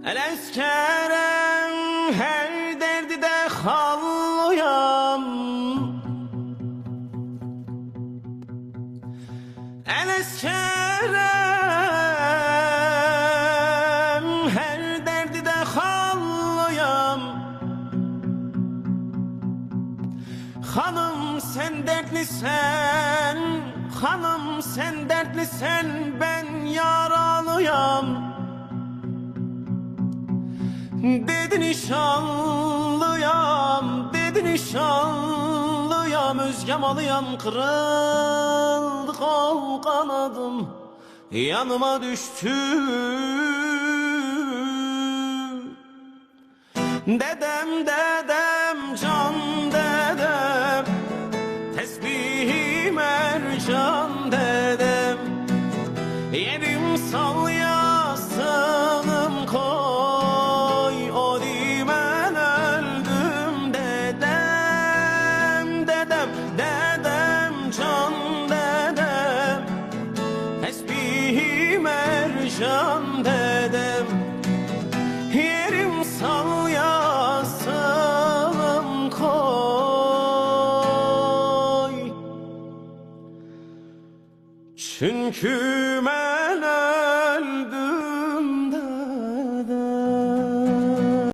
Eleskerem her derdi de halluyam. Eleskerem her derdi de halluyam. Hanım sen dertlisen, hanım sen dertlisen, ben yaralıyam. Dedi nişanlıyam, dedi nişanlıyam, özgem alıyam, kırıldı kol kanadım, yanıma düştü. Dedem, dedem, can dedem, tesbihim ercan dedem, yerim sal yasınım koy, o dimen öldüm dedem, dedem, dedem, can dedem, tesbihim ercan dedem, yerim sal yasınım koy. Çünkü ben